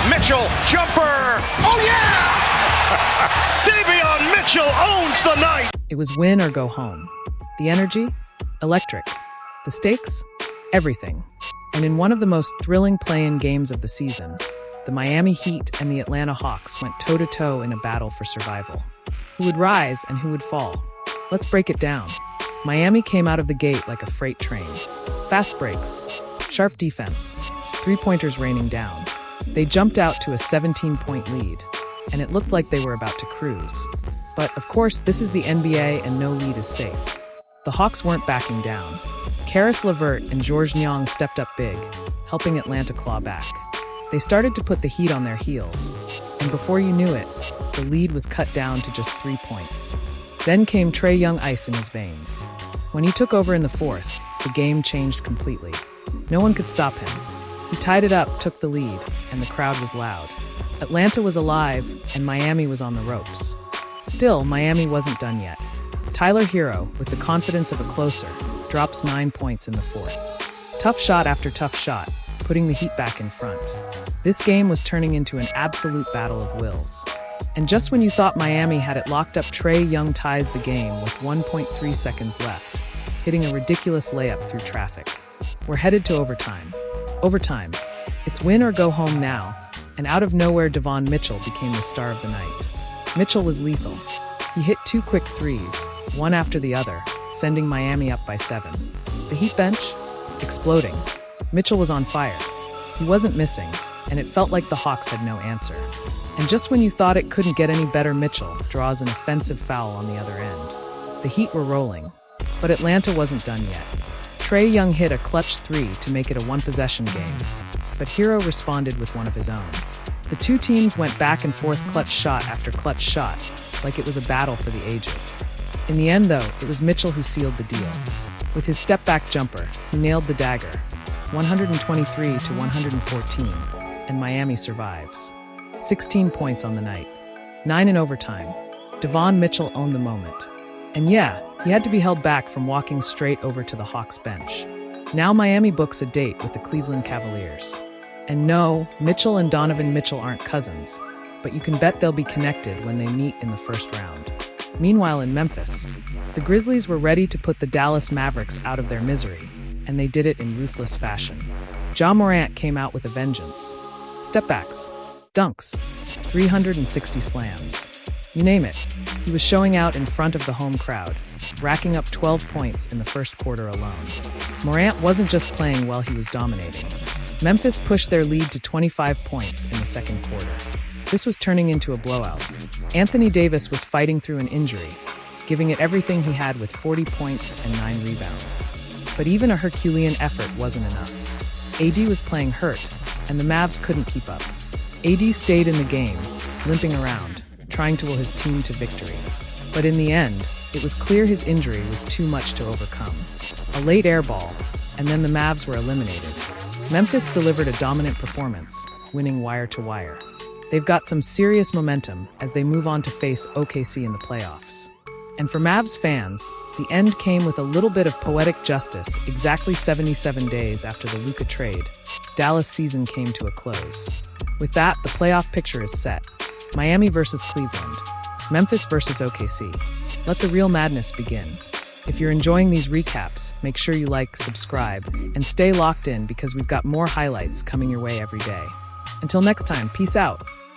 Mitchell, jumper. Oh, yeah! DaVon Mitchell owns the night. It was win or go home. The energy? Electric. The stakes? Everything. And in one of the most thrilling play-in games of the season, the Miami Heat and the Atlanta Hawks went toe-to-toe in a battle for survival. Who would rise and who would fall? Let's break it down. Miami came out of the gate like a freight train. Fast breaks, sharp defense, three-pointers raining down. They jumped out to a 17-point lead, and it looked like they were about to cruise. But, of course, this is the NBA and no lead is safe. The Hawks weren't backing down. Karis LeVert and Georges Niang stepped up big, helping Atlanta claw back. They started to put the Heat on their heels, and before you knew it, the lead was cut down to just 3 points. Then came Trae Young ice in his veins. When he took over in the fourth, the game changed completely. No one could stop him. He tied it up, took the lead, and the crowd was loud. Atlanta was alive, and Miami was on the ropes. Still, Miami wasn't done yet. Tyler Hero, with the confidence of a closer, drops 9 points in the fourth. Tough shot after tough shot, putting the Heat back in front. This game was turning into an absolute battle of wills. And just when you thought Miami had it locked up, Trae Young ties the game with 1.3 seconds left, hitting a ridiculous layup through traffic. We're headed to overtime. Overtime. It's win or go home now, and out of nowhere DaVon Mitchell became the star of the night. Mitchell was lethal. He hit 2 quick threes, one after the other, sending Miami up by 7. The Heat bench? Exploding. Mitchell was on fire. He wasn't missing, and it felt like the Hawks had no answer. And just when you thought it couldn't get any better, Mitchell draws an offensive foul on the other end. The Heat were rolling, but Atlanta wasn't done yet. Trae Young hit a clutch 3 to make it a one-possession game, but Hero responded with one of his own. The two teams went back and forth, clutch shot after clutch shot, like it was a battle for the ages. In the end, though, it was Mitchell who sealed the deal. With his step-back jumper, he nailed the dagger, 123 to 114, and Miami survives. 16 points on the night, 9 in overtime. DaVon Mitchell owned the moment. And yeah, he had to be held back from walking straight over to the Hawks bench. Now Miami books a date with the Cleveland Cavaliers. And no, Mitchell and Donovan Mitchell aren't cousins, but you can bet they'll be connected when they meet in the first round. Meanwhile, in Memphis, the Grizzlies were ready to put the Dallas Mavericks out of their misery, and they did it in ruthless fashion. Ja Morant came out with a vengeance. Step-backs, dunks, 360 slams. You name it, he was showing out in front of the home crowd, racking up 12 points in the first quarter alone. Morant wasn't just playing well, he was dominating. Memphis pushed their lead to 25 points in the second quarter. This was turning into a blowout. Anthony Davis was fighting through an injury, giving it everything he had with 40 points and 9 rebounds. But even a Herculean effort wasn't enough. AD was playing hurt, and the Mavs couldn't keep up. AD stayed in the game, limping around, trying to will his team to victory. But in the end, it was clear his injury was too much to overcome. A late air ball, and then the Mavs were eliminated. Memphis delivered a dominant performance, winning wire to wire. They've got some serious momentum as they move on to face OKC in the playoffs. And for Mavs fans, the end came with a little bit of poetic justice. Exactly 77 days after the Luka trade, Dallas season came to a close. With that, the playoff picture is set. Miami versus Cleveland, Memphis versus OKC. Let the real madness begin. If you're enjoying these recaps, make sure you like, subscribe, and stay locked in because we've got more highlights coming your way every day. Until next time, peace out.